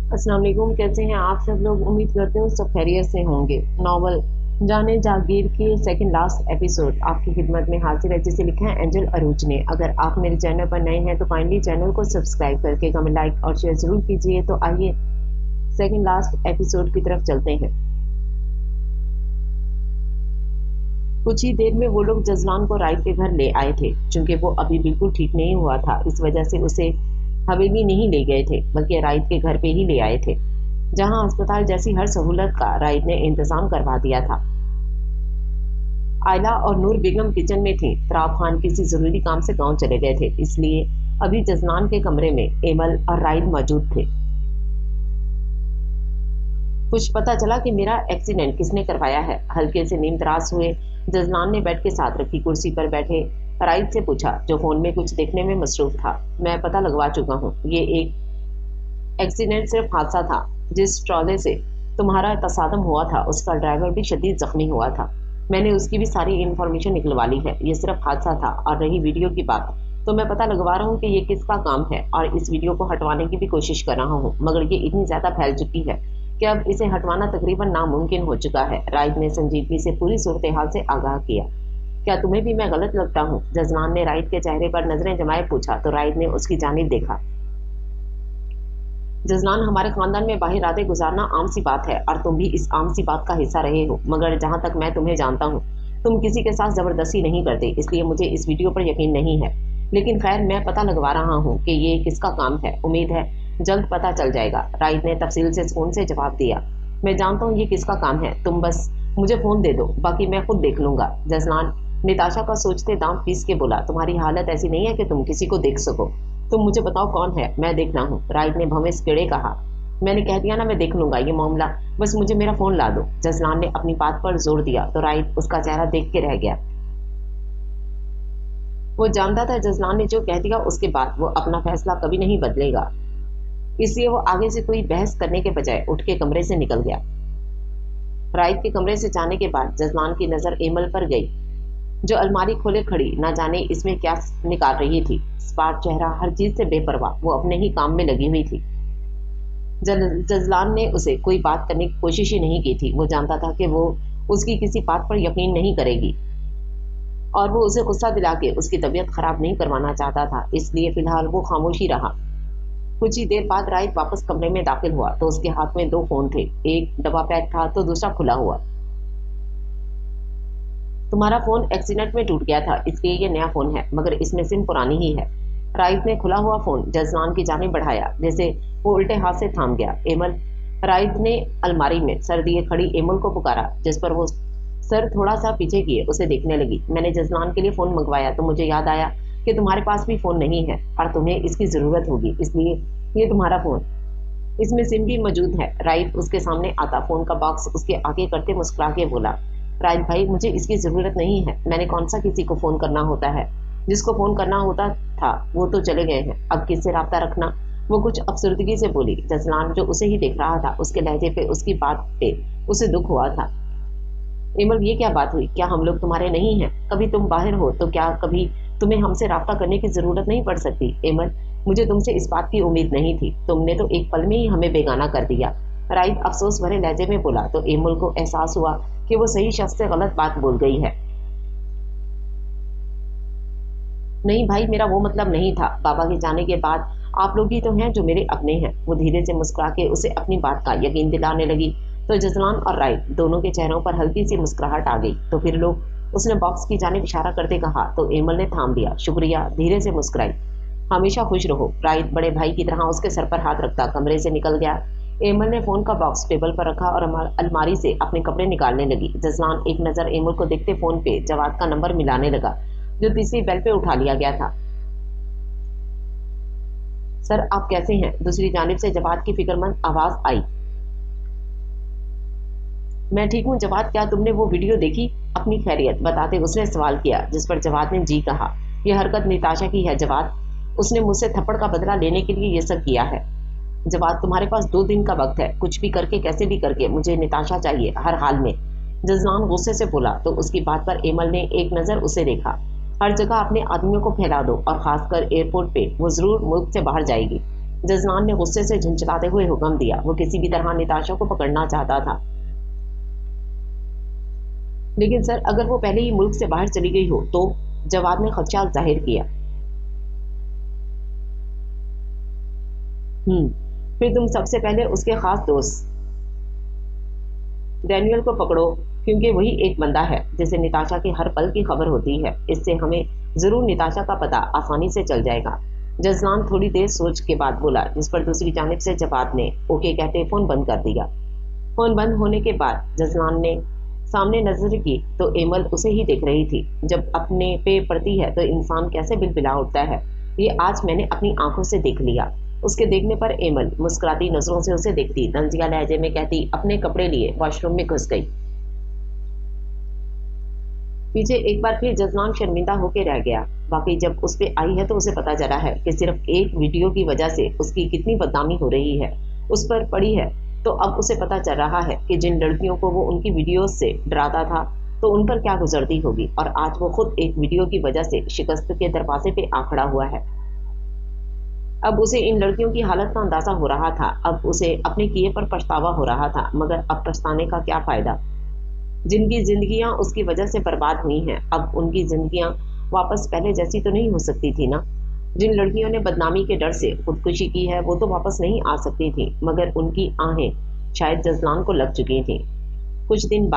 अस्सलाम वालेकुम। कैसे हैं आप सब लोग? उम्मीद करते हूँ सब खैरियत से होंगे। नॉवल जाने जागीर के सेकंड लास्ट एपिसोड आपकी खिदमत में हाजिर है, जिसे लिखा है एंजल अरूज ने। अगर आप मेरे चैनल पर नए हैं तो काइंडली चैनल को सब्सक्राइब करके कमेंट, लाइक और शेयर जरूर कीजिए। तो आइए सेकंड लास्ट एपिसोड की तरफ चलते हैं। कुछ ही देर में वो लोग जजलान को राइट के घर ले आए थे। चूंकि वो अभी बिल्कुल ठीक नहीं हुआ था, इस वजह से उसे हवेली नहीं ले गए थे, बल्कि राइट के घर पे ही ले आए थे, जहां अस्पताल जैसी हर सहूलत का राइट ने इंतजाम करवा दिया था। आयला और नूर बेगम किचन में थी। तराब खान किसी जरूरी काम से गांव चले गए थे, इसलिए अभी जजनान के कमरे में एमल और राइड मौजूद थे। कुछ पता चला कि मेरा एक्सीडेंट किसने करवाया है? हल्के से नींदराज हुए जजनान ने बेड के साथ रखी कुर्सी पर बैठे राइड से पूछा, जो फोन में कुछ देखने में मसरूफ था। मैं पता लगवा चुका हूँ, ये एक एक्सीडेंट सिर्फ हादसा था। जिस ट्रॉले से तुम्हारा तसादम हुआ था, उसका ड्राइवर भी शदीद जख्मी हुआ था। मैंने उसकी भी सारी इन्फॉर्मेशन निकलवा ली है। ये सिर्फ हादसा था। और रही वीडियो की बात, तो मैं पता लगवा रहा हूँ कि ये किसका काम है, और इस वीडियो को हटवाने की भी कोशिश कर रहा हूँ, मगर ये इतनी ज्यादा फैल चुकी है कि अब इसे हटवाना तकरीबन नामुमकिन हो चुका है। राइड ने संजीदगी से पूरी सूरत हाल से आगाह किया। क्या तुम्हें भी मैं गलत लगता हूँ? जजनान ने राइड के चेहरे पर नजरें जमाए पूछा, तो राइड ने उसकी जानिब देखा। जजनान, हमारे खानदान में बाहर रातें गुजारना आम सी बात है, और तुम भी इस आम सी बात का हिस्सा रहे हो, मगर जहां तक मैं तुम्हें जानता हूँ, तुम किसी के साथ जबरदस्ती नहीं करते, इसलिए मुझे इस वीडियो पर यकीन नहीं है। लेकिन खैर, मैं पता लगवा रहा हूँ कि ये किसका काम है। उम्मीद है जल्द पता चल जाएगा। राइड ने तफसील से सुकून से जवाब दिया। मैं जानता हूँ ये किसका काम है, तुम बस मुझे फोन दे दो, बाकी मैं खुद देख लूंगा। जजनान निताशा का सोचते दांत पीस के बोला, तुम्हारी हालत ऐसी नहीं है कि तुम किसी को देख सको। तुम मुझे बताओ कौन है, मैं देख रहा हूँ। राइड ने भवेश केड़े कहा। मैंने कह दिया ना, मैं देख लूंगा ये मामला, बस मुझे मेरा फोन ला दो। जजनान ने अपनी बात पर जोर दिया, तो राइड उसका चेहरा देख के रह गया। वो जानता था जजनान ने जो कह दिया उसके बाद वो अपना फैसला कभी नहीं बदलेगा, इसलिए वो आगे से कोई बहस करने के बजाय उठ के कमरे से निकल गया। राइड के कमरे से जाने के बाद जजनान की नजर एमल पर गई, जो अलमारी खोले खड़ी ना जाने इसमें क्या निकाल रही थी। स्पार्ट चेहरा, हर चीज से बेपरवाह, वो अपने ही काम में लगी हुई थी। जजलान ने उसे कोई बात करने की कोशिश ही नहीं की थी। वो जानता था कि वो उसकी किसी बात पर यकीन नहीं करेगी, और वो उसे गुस्सा दिला के उसकी तबीयत खराब नहीं करवाना चाहता था, इसलिए फिलहाल वो खामोश ही रहा। कुछ ही देर बाद राइट वापस कमरे में दाखिल हुआ, तो उसके हाथ में दो फोन थे। एक डब्बा पैक था तो दूसरा खुला हुआ। तुम्हारा फोन एक्सीडेंट में टूट गया था, इसलिए ये नया फोन है, मगर इसमें सिम पुरानी ही है। राइट ने खुला हुआ फोन जजनान की जानिब बढ़ाया, जैसे वो उल्टे हाथ से थाम गया। एमल। राइट ने अलमारी में सर दिए खड़ी एमल को पुकारा, जिस पर वो सर थोड़ा सा पीछे किए उसे देखने लगी। मैंने जजनान के लिए फोन मंगवाया तो मुझे याद आया कि तुम्हारे पास भी फोन नहीं है और तुम्हें इसकी जरूरत होगी, इसलिए ये तुम्हारा फोन, इसमें सिम भी मौजूद है। राइट उसके सामने आता फोन का बॉक्स उसके आगे करते मुस्कुरा के बोला, राइट भाई, मुझे इसकी जरूरत नहीं है। मैंने कौन सा किसी को फोन करना होता है? जिसको फोन करना होता था वो तो चले गए हैं, अब किससे राब्ता रखना? वो कुछ अफसरदगी से बोली। जजलान, जो उसे ही देख रहा था, उसके लहजे पे, उसकी बात पे उसे दुख हुआ था। इमल, ये क्या बात हुई? क्या हम लोग तुम्हारे नहीं हैं? कभी तुम बाहर हो तो क्या कभी तुम्हें हमसे राब्ता करने की जरूरत नहीं पड़ सकती? इमल, मुझे तुमसे इस बात की उम्मीद नहीं थी, तुमने तो एक पल में ही हमें बेगाना कर दिया। राइट अफसोस भरे लहजे में बोला, तो इमल को एहसास हुआ कि वो सही शख्स से गलत बात बोल गई है। नहीं भाई, मेरा वो मतलब नहीं था। बाबा के जाने के बाद आप लोग ही तो हैं जो मेरे अपने हैं। वो धीरे से मुस्कुरा के उसे अपनी बात का यकीन दिलाने लगी, तो जजलान और राइट दोनों के चेहरों पर हल्की सी मुस्कुराहट आ गई। तो फिर लोग, उसने बॉक्स की जानिब इशारा करते कहा, तो एमल ने थाम दिया। शुक्रिया, धीरे से मुस्कुराई। हमेशा खुश रहो। राइट बड़े भाई की तरह उसके सर पर हाथ रखता कमरे से निकल गया। एमल ने फोन का बॉक्स टेबल पर रखा और अलमारी से अपने कपड़े निकालने लगी। जजलान एक नजर एमल को देखते फोन पे जवाद का नंबर मिलाने लगा, जो तीसरी बेल पे उठा लिया गया था। सर, आप कैसे हैं? दूसरी जानिब से जवाद की फिक्रमंद आवाज आई। मैं ठीक हूँ जवाद, क्या तुमने वो वीडियो देखी? अपनी खैरियत बताते उसने सवाल किया, जिस पर जवाद ने जी कहा। यह हरकत निताशा की है जवाद, उसने मुझसे थप्पड़ का बदला लेने के लिए ये सब किया है। जवाद, तुम्हारे पास 2 दिन का वक्त है, कुछ भी करके कैसे भी करके मुझे निताशा चाहिए, हर हाल में। जजनान गुस्से से बोला, तो उसकी बात पर एमल ने एक नजर उसे देखा। हर जगह अपने आदमियों को फैला दो, और खासकर एयरपोर्ट पे, वो जरूर मुल्क से बाहर जाएगी। जजनान ने गुस्से से झुंझलाते हुए हुक्म दिया। वो किसी भी तरह निताशा को पकड़ना चाहता था। लेकिन सर, अगर वो पहले ही मुल्क से बाहर चली गई हो तो? जवाद ने खदशा जाहिर किया। फिर तुम सबसे पहले उसके खास दोस्त डैनियल को पकड़ो, क्योंकि वही एक बंदा है जिसे निताशा की हर पल की खबर होती है। इससे हमें जरूर निताशा का पता आसानी से चल जाएगा। जजलान थोड़ी देर सोच के बाद बोला, जिस पर दूसरी जानिब से जवाद ने ओके कहते फोन बंद कर दिया। फोन बंद होने के बाद जजलान ने सामने नजर की तो एमल उसे ही देख रही थी। जब अपने पे पड़ती है तो इंसान कैसे बिलबिला उठता है, ये आज मैंने अपनी आंखों से देख लिया। उसके देखने पर एमल मुस्कुराती नजरों से उसे देखती, तंजिया लहजे में कहती, अपने कपड़े लिए वॉशरूम में घुस गई। पीछे एक बार फिर जजमान शर्मिंदा होकर रह गया। वाकई जब उस पे आई है तो उसे पता चला है कि सिर्फ एक वीडियो की वजह से उसकी कितनी बदनामी हो रही है, उस पर पड़ी है। तो अब उसे पता चल रहा है कि जिन लड़कियों को वो उनकी वीडियोस से डराता था तो उन पर क्या गुजरती होगी, और आज वो खुद एक वीडियो की वजह से शिकस्त के दरवाजे पे आ खड़ा हुआ है। अब उसे इन लड़कियों की हालत का अंदाजा हो रहा था। अब उसे अपने किए पर पछतावा हो रहा था, मगर अब पछताने का क्या फायदा। जिनकी जिंदगियां उसकी वजह से बर्बाद हुई हैं, अब उनकी जिंदगियां वापस पहले जैसी तो नहीं हो सकती थी ना। जिन लड़कियों ने बदनामी के डर से खुदकुशी की है वो तो वापस नहीं आ सकती थी, मगर उनकी आहें शायद जजलान को लग चुकी थी। कुछ दिन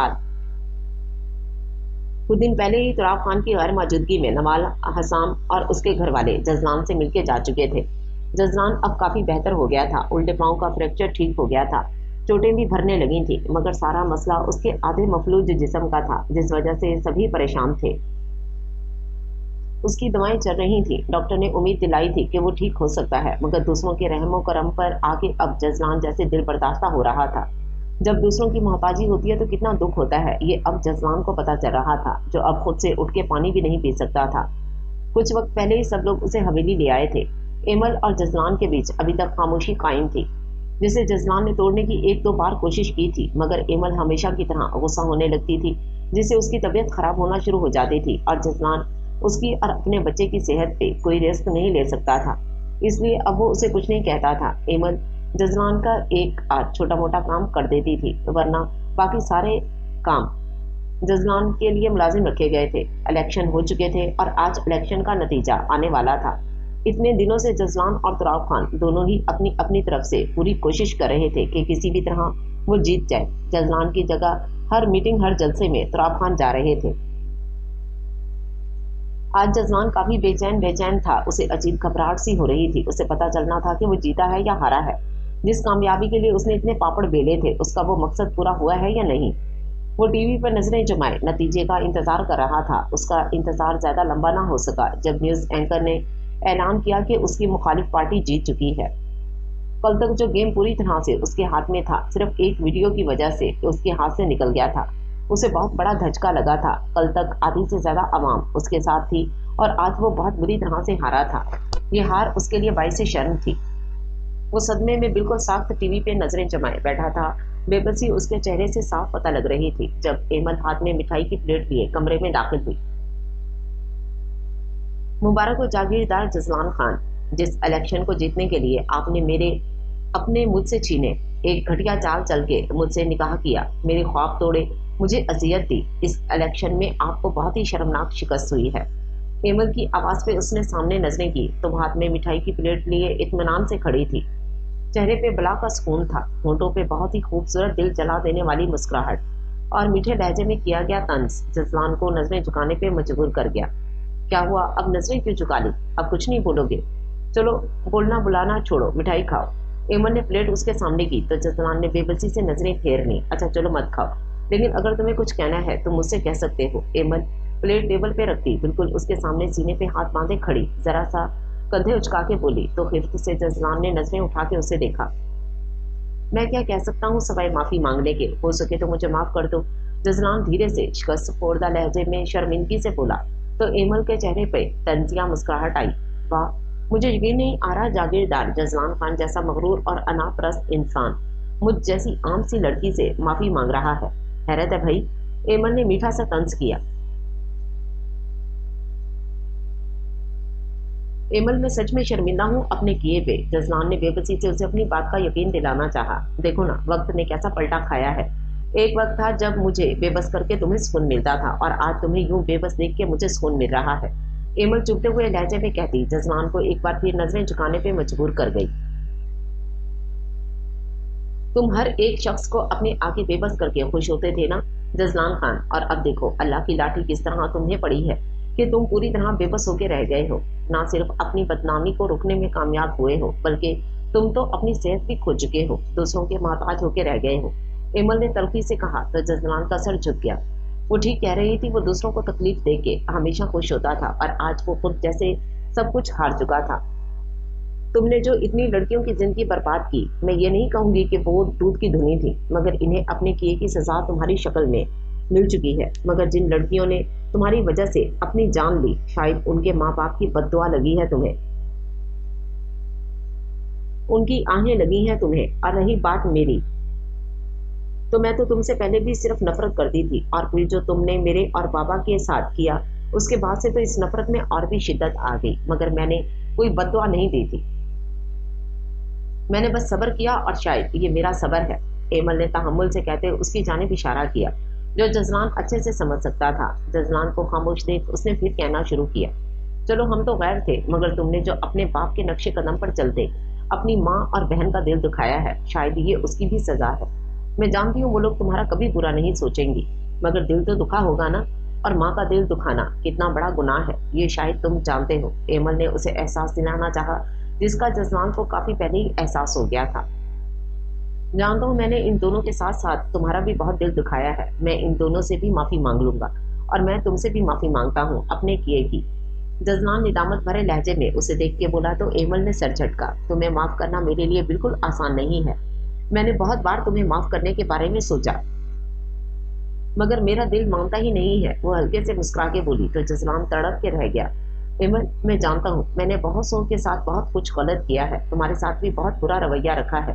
पहले ही तुराब खान की गैर मौजूदगी में नवाल हसाम और उसके घर वाले जजलान से मिलके जा चुके थे। जजलान अब काफी बेहतर हो गया था। उल्टे पांव का फ्रैक्चर ठीक हो गया था, चोटें भी भरने लगी थी, मगर सारा मसला उसके आधे मफलूज जिस्म का था, जिस वजह से सभी परेशान थे। उसकी दवाएं चल रही थी। डॉक्टर ने उम्मीद दिलाई थी कि वो ठीक हो सकता है, मगर दूसरों के रहमो करम पर आके अब जजलान जैसे दिल बर्दाश्त हो रहा था। जब दूसरों की मोहताजी होती है तो कितना दुख होता है, ये अब जजलान को पता चल रहा था, जो अब खुद से उठ के पानी भी नहीं पी सकता था। कुछ वक्त पहले ही सब लोग उसे हवेली ले आए थे। एमल और जजलान के बीच अभी तक खामोशी कायम थी, जिसे जजलान ने तोड़ने की एक दो बार कोशिश की थी, मगर एमल हमेशा की तरह गुस्सा होने लगती थी, जिससे उसकी तबीयत खराब होना शुरू हो जाती थी, और जजलान उसकी और अपने बच्चे की सेहत पे कोई रिस्क नहीं ले सकता था, इसलिए अब वो उसे कुछ नहीं कहता था। एमल जजलान का एक आध छोटा मोटा काम कर देती थी, वरना बाकी सारे काम जजलान के लिए मुलाजिम रखे गए थे। इलेक्शन हो चुके थे और आज इलेक्शन का नतीजा आने वाला था। इतने दिनों से जजलान और तुराब खान दोनों ही अपनी अपनी तरफ से पूरी कोशिश कर रहे थे कि किसी भी तरह वो जीत जाए। जजलान की जगह हर मीटिंग हर जलसे में तुराब खान जा रहे थे। आज जजलान काफी बेचैन था। उसे अजीब घबराहट सी हो रही थी। उसे पता चलना था कि वो जीता है या हारा है। जिस कामयाबी के लिए उसने इतने पापड़ बेले थे, उसका वो मकसद पूरा हुआ है या नहीं। वो टीवी पर नजरें जमाए नतीजे का इंतजार कर रहा था। उसका इंतजार ज्यादा लंबा ना हो सका जब न्यूज एंकर ने ऐलान किया कि उसकी मुखालिफ पार्टी जीत चुकी है। कल तक जो गेम पूरी तरह से उसके हाथ में था, सिर्फ एक वीडियो की वजह से उसके हाथ से निकल गया था। उसे बहुत बड़ा धचका लगा था। कल तक आधी से ज्यादा आवाम उसके साथ थी और आज वो बहुत बुरी तरह से हारा था। ये हार उसके लिए बाइस शर्म थी। वो सदमे में बिल्कुल साख्त टीवी पे नजरें जमाए बैठा था। बेबसी उसके चेहरे से साफ पता लग रही थी जब एमल हाथ में मिठाई की प्लेट लिए कमरे में दाखिल हुई। मुबारक हो जागीरदार जजलान खान, जिस इलेक्शन को जीतने के लिए आपने अपने मुझसे छीने, एक घटिया चाल चल के मुझसे निकाह किया, मेरे ख्वाब तोड़े, मुझे अजियत दी। इस इलेक्शन में आपको बहुत ही शर्मनाक शिकस्त हुई है। एमल की आवाज पे उसने सामने नजरें की तो हाथ में मिठाई की प्लेट लिए इत्मीनान से खड़ी थी। चेहरे पे बला का सुकून था, होंठों पे बहुत ही खूबसूरत दिल जला देने वाली मुस्कुराहट, और मीठे लहजे में किया गया तंज जजलान को नजरें झुकाने पे मजबूर कर गया। क्या हुआ, अब नजरें क्यों झुका ली? अब कुछ नहीं बोलोगे? चलो बोलना बुलाना छोड़ो, मिठाई खाओ। एमन ने प्लेट उसके सामने की तो जजलान ने बेबसी से नजरें फेर ली। अच्छा चलो मत खाओ, लेकिन अगर तुम्हें कुछ कहना है तो मुझसे कह सकते हो। एमन प्लेट टेबल पे रखती बिल्कुल उसके सामने सीने पे हाथ बांधे खड़ी जरा सा कंधे उचका के बोली तो खिफ्त से जजलान ने नजरें उठा के उसे देखा। मैं क्या कह सकता हूँ सिवाय माफी मांगने के? हो सके तो मुझे माफ कर दो। जजलान धीरे से शिकस्त फोड़दा लहजे में शर्मिंदगी से बोला तो एमल के चेहरे पे तंजिया मुस्कुराहट आई। वाह, मुझे यकीन नहीं आ रहा जागीरदार जजलान खान जैसा मगरूर और अनापरस्त इंसान मुझ जैसी आम सी लड़की से माफी मांग रहा है। हैरत है भाई। एमल ने मीठा सा तंज किया। ایمل میں سچ میں شرمندہ ہوں اپنے کیے پہ، جزلان نے بے بسی سے اسے اپنی بات کا یقین دلانا چاہا۔ دیکھو نا وقت نے کیسا پلٹا کھایا ہے، ایک وقت تھا جب مجھے بے بس کر کے تمہیں سکون ملتا تھا، اور آج تمہیں یوں بے بس دیکھ کے مجھے سکون مل رہا ہے، ایمل چبھتے ہوئے لہجے میں کہتی، جزلان کو ایک بار پھر نظریں جھکانے پہ مجبور کر گئی۔ تم ہر ایک شخص کو اپنے آگے بے بس کر کے خوش ہوتے تھے نا جزلان خان، اور اب دیکھو اللہ کی لاٹھی کس طرح تمہیں پڑی ہے کہ تم پوری طرح بے بس ہو کے رہ گئے ہو، نہ صرف اپنی بدنامی کو روکنے میں کامیاب ہوئے ہو بلکہ تم تو اپنی صحت بھی کھو چکے ہو، دوسروں کے محتاج ہو کے رہ گئے ہو، ایمل نے تلخی سے کہا تو جزلان کا سر جھک گیا۔ وہ ٹھیک کہہ رہی تھی، وہ دوسروں کو تکلیف دے کے ہمیشہ خوش ہوتا تھا، اور آج وہ خود جیسے سب کچھ ہار چکا تھا۔ تم نے جو اتنی لڑکیوں کی زندگی برباد کی، میں یہ نہیں کہوں گی کہ وہ دودھ کی دھنی تھی، مگر انہیں اپنے کیے کی سزا تمہاری شکل میں مل چکی ہے، مگر جن لڑکیوں نے تمہاری وجہ سے اپنی جان لی، شاید ان کے ماں باپ کی بد دعا لگی ہے تمہیں، ان کی آہیں لگی ہیں تمہیں، اور رہی بات میری تو میں تو تم سے پہلے بھی صرف نفرت کرتی تھی، اور پھر جو تم نے میرے اور بابا کے ساتھ کیا اس کے بعد سے تو اس نفرت میں اور بھی شدت آ گئی، مگر میں نے کوئی بد دعا نہیں دی تھی، میں نے بس صبر کیا، اور شاید یہ میرا صبر ہے، ایمل نے تحمل سے کہتے اس کی جانب اشارہ کیا جو جزلان اچھے سے سمجھ سکتا تھا۔ جزلان کو خاموش دیکھ اس نے پھر کہنا شروع کیا، چلو ہم تو غیر تھے، مگر تم نے جو اپنے باپ کے نقش قدم پر چلتے اپنی ماں اور بہن کا دل دکھایا ہے، شاید یہ اس کی بھی سزا ہے، میں جانتی ہوں وہ لوگ تمہارا کبھی برا نہیں سوچیں گی، مگر دل تو دکھا ہوگا نا، اور ماں کا دل دکھانا کتنا بڑا گناہ ہے یہ شاید تم جانتے ہو، ایمل نے اسے احساس دلانا چاہا جس کا جزلان کو کافی پہلے ہی احساس ہو گیا تھا۔ جانتا ہوں میں نے ان دونوں کے ساتھ ساتھ تمہارا بھی بہت دل دکھایا ہے، میں ان دونوں سے بھی معافی مانگ لوں گا، اور میں تم سے بھی معافی مانگتا ہوں اپنے کیے کی، جزلان ندامت بھرے لہجے میں اسے دیکھ کے بولا تو ایمل نے سر جھٹکا، تمہیں معاف کرنا میرے لیے بالکل آسان نہیں ہے، میں نے بہت بار تمہیں معاف کرنے کے بارے میں سوچا مگر میرا دل مانتا ہی نہیں ہے، وہ ہلکے سے مسکرا کے بولی تو جزلان تڑپ کے رہ گیا۔ ایمل میں جانتا ہوں میں نے بہت سو کے ساتھ بہت کچھ غلط کیا ہے، تمہارے ساتھ بھی بہت برا رویہ رکھا ہے،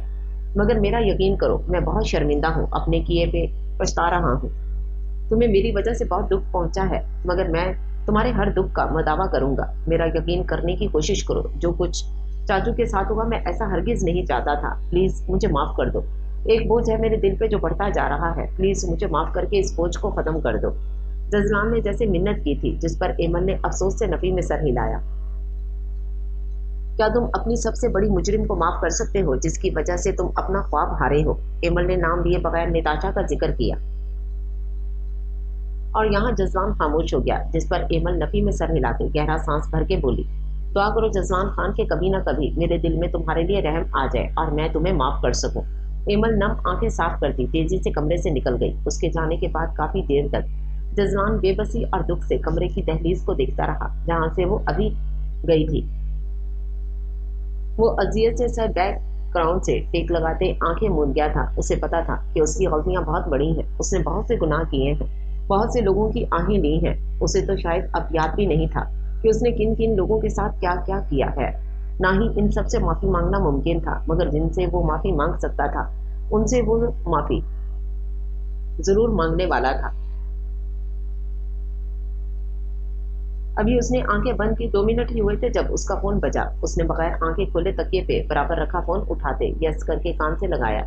مگر میرا یقین کرو میں بہت شرمندہ ہوں، اپنے کیے پہ پچھتا رہا ہوں، تمہیں میری وجہ سے بہت دکھ پہنچا ہے، مگر میں تمہارے ہر دکھ کا مداوع کروں گا، میرا یقین کرنے کی کوشش کرو، جو کچھ چاچو کے ساتھ ہوا میں ایسا ہرگز نہیں چاہتا تھا، پلیز مجھے معاف کر دو، ایک بوجھ ہے میرے دل پہ جو بڑھتا جا رہا ہے، پلیز مجھے معاف کر کے اس بوجھ کو ختم کر دو، جزلان نے جیسے منت کی تھی، جس پر ایمن نے افسوس سے نفی میں سر ہلایا۔ کیا تم اپنی سب سے بڑی مجرم کو معاف کر سکتے ہو جس کی وجہ سے تم اپنا خواب ہارے ہو؟ ایمل نے نام لیے بغیر نتاشا کا ذکر کیا، اور یہاں جزلان خاموش ہو گیا، جس پر ایمل نفی میں سر ہلاتے گہرا سانس بھر کے بولی، دعا کرو جزلان خان کہ کبھی نہ کبھی میرے دل میں تمہارے لیے رحم آ جائے اور میں تمہیں معاف کر سکوں۔ ایمل نم آنکھیں صاف کرتی تیزی سے کمرے سے نکل گئی، اس کے جانے کے بعد کافی دیر تک جزلان بے بسی اور دکھ سے کمرے کی دہلیز کو دیکھتا رہا جہاں سے وہ ابھی گئی تھی، وہ اذیت سے سر بیک گراؤنڈ سے ٹیک لگاتے آنکھیں موند گیا تھا، اسے پتا تھا کہ اس کی غلطیاں بہت بڑی ہیں، اس نے بہت سے گناہ کیے ہیں، بہت سے لوگوں کی آہیں لی ہیں، اسے تو شاید اب یاد بھی نہیں تھا کہ اس نے کن کن لوگوں کے ساتھ کیا کیا کیا ہے، نہ ہی ان سب سے معافی مانگنا ممکن تھا، مگر جن سے وہ معافی مانگ سکتا تھا ان سے وہ معافی ضرور مانگنے والا تھا۔ ابھی اس نے آنکھیں بند کی 2 منٹ ہی ہوئے تھے جب اس کا فون بجا، اس نے بغیر آنکھیں کھولے تکیے پہ برابر رکھا فون اٹھاتے یس کر کے کان سے لگایا،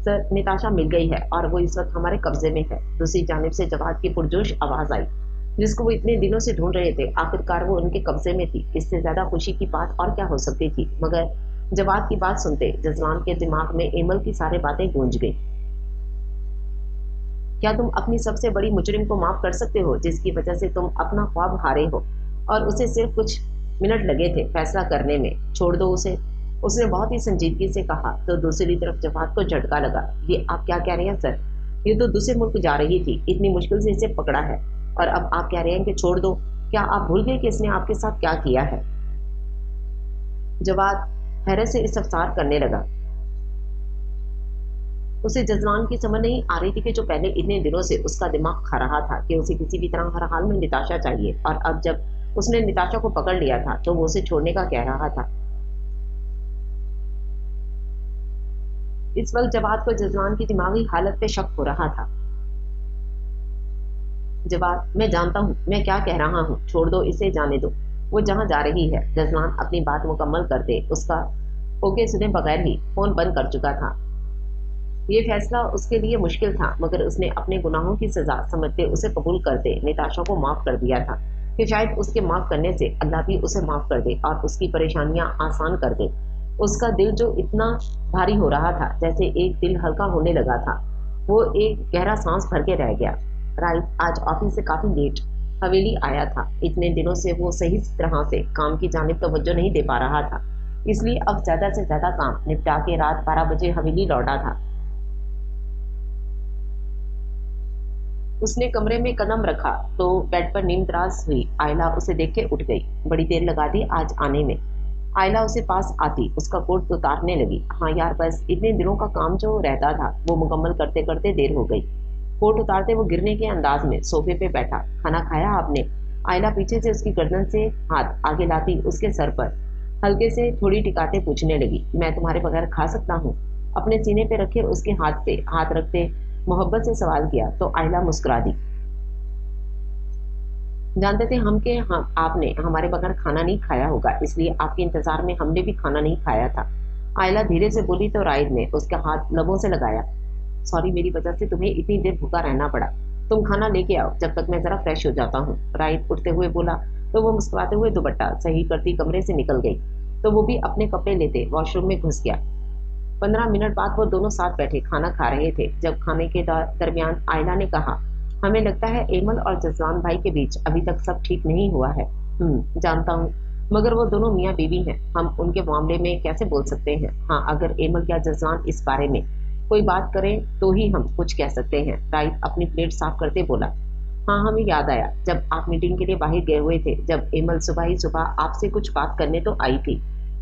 سر نتاشا مل گئی ہے اور وہ اس وقت ہمارے قبضے میں ہے، دوسری جانب سے جواد کی پرجوش آواز آئی جس کو وہ اتنے دنوں سے ڈھونڈ رہے تھے، آخرکار وہ ان کے قبضے میں تھی، اس سے زیادہ خوشی کی بات اور کیا ہو سکتی تھی، مگر جواد کی بات سنتے جزلان کے دماغ میں ایمل کی ساری باتیں گونج گئی۔ کیا تم اپنی سب سے بڑی مجرم کو معاف کر سکتے ہو جس کی وجہ سے تم اپنا خواب ہارے ہو اور اسے صرف کچھ منٹ لگے تھے فیصلہ کرنے میں، چھوڑ دو اسے، اس نے بہت ہی سنجیدگی سے کہا تو دوسری طرف جواد کو جھٹکا لگا، یہ آپ کیا کہہ رہے ہیں سر، یہ تو دوسرے ملک جا رہی تھی، اتنی مشکل سے اسے پکڑا ہے اور اب آپ کہہ رہے ہیں کہ چھوڑ دو، کیا آپ بھول گئے کہ اس نے آپ کے ساتھ کیا کیا ہے؟ جواد حیرت سے استفسار کرنے لگا، اسے جزلان کی سمجھ نہیں آ رہی تھی کہ جو پہلے اتنے دنوں سے اس کا دماغ کھا رہا تھا کہ اسے کسی بھی طرح ہر حال میں نتاشا چاہیے، اور اب جب اس نے نتاشا کو پکڑ لیا تھا تو وہ اسے چھوڑنے کا کہہ رہا تھا۔ اس وقت جواد کو جزلان کی دماغی حالت پہ شک ہو رہا تھا۔ جواد میں جانتا ہوں میں کیا کہہ رہا ہوں، چھوڑ دو اسے، جانے دو، वो जहाँ जा रही है। जजमान अपनी बात मुकम्मल करते उसका ओके सुने बगैर ही फोन बंद कर चुका था। ये फैसला उसके लिए मुश्किल था, मगर उसने अपने गुनाहों की सजा समझते उसे कबूल करते निताशा को माफ कर दिया था कि शायद उसके माफ करने से अल्लाह भी उसे माफ कर दे और उसकी परेशानियां आसान कर दे। उसका दिल जो इतना भारी हो रहा था जैसे एक दिल हल्का होने लगा था, वो एक गहरा सांस भर के रह गया। राइट आज ऑफिस से काफी लेट हवेली आया था। इतने दिनों से वो सही तरह से काम की जानिब तवज्जो नहीं दे पा रहा था, इसलिए अब ज्यादा से ज्यादा काम निपटा के रात 12 बजे हवेली लौटा था। उसने कमरे में कदम रखा तो बेड पर नींदराज हुई आयला उसे देख के उठ गई। बड़ी देर लगा दी आज आने में। आयला उसे पास आती उसका कोट उतारने लगी। हाँ यार, बस इतने दिनों का काम जो रहता था वो मुकम्मल करते करते देर हो गई। कोट उतारते वो गिरने के अंदाज में सोफे पे बैठा। खाना खाया आपने? आयला पीछे से उसकी गर्दन से हाथ आगे लाती उसके सर पर हल्के से थोड़ी टिकाते पूछने लगी, मैं तुम्हारे बगैर खा सकता हूँ? अपने सीने पे रखे उसके हाथ पे हाथ रखते मोहब्बत से सवाल किया तो आयला मुस्कुरा दी। जानते थे हम कि हम आपने हमारे बगैर खाना नहीं खाया होगा, इसलिए आपके इंतजार में हमने भी खाना नहीं खाया था। आयला धीरे से बोली तो राइड ने उसका हाथ लबों से लगाया। सॉरी, मेरी वजह से तुम्हें इतनी देर भूखा रहना पड़ा। तुम खाना लेके आओ जब तक मैं जरा फ्रेश हो जाता हूँ, राइड उठते हुए बोला। तो वो मुस्कुराते हुए दुपट्टा सही करती कमरे से निकल गई तो वो भी अपने कपड़े लेते वॉशरूम में घुस गया। 15 मिनट बाद वो दोनों साथ बैठे खाना खा रहे थे। जब खाने के दरमियान आयला ने कहा, हमें लगता है एमल और जसवान भाई के बीच अभी तक सब ठीक नहीं हुआ है। जानता हूँ, मगर वो दोनों मियाँ बीवी हैं, हम उनके मामले में कैसे बोल सकते हैं? हाँ, अगर एमल या जसवान इस बारे में कोई बात करें तो ही हम कुछ कह सकते हैं। राइट अपनी प्लेट साफ करते बोला। हाँ, हमें याद आया जब आप मीटिंग के लिए बाहर गए हुए थे, जब एमल सुबह ही सुबह आपसे कुछ बात करने तो आई थी,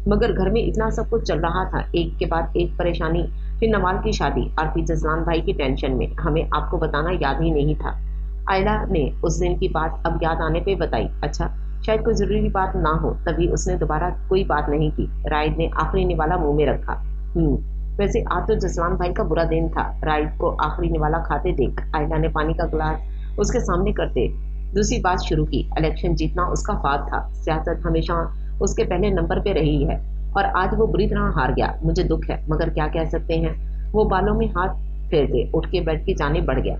मगर घर में इतना सब कुछ चल रहा था, एक के बाद एक परेशानी, फिर नवाल की शादी और फिर जसलान भाई की टेंशन में हमें आपको बताना याद ही नहीं था। आयला ने उस दिन की बात अब याद आने पे बताई। अच्छा, शायद कोई जरूरी बात ना हो तभी उसने दोबारा कोई बात नहीं की। राइड ने आखिरी निवाला मुंह में रखा। वैसे आज तो जसलान भाई का बुरा दिन था। राइड को आखिरी निवाला खाते देख आयला ने पानी का गिलास उसके सामने करते दूसरी बात शुरू की। इलेक्शन जीतना उसका ख्वाब था, सियासत हमेशा उसके पहले नंबर पे रही है और आज वो बुरी तरह हार गया। मुझे दुख है, मगर क्या कह सकते हैं। वो बालों में हाथ फेरते उठ के बेड की जाने बढ़ गया।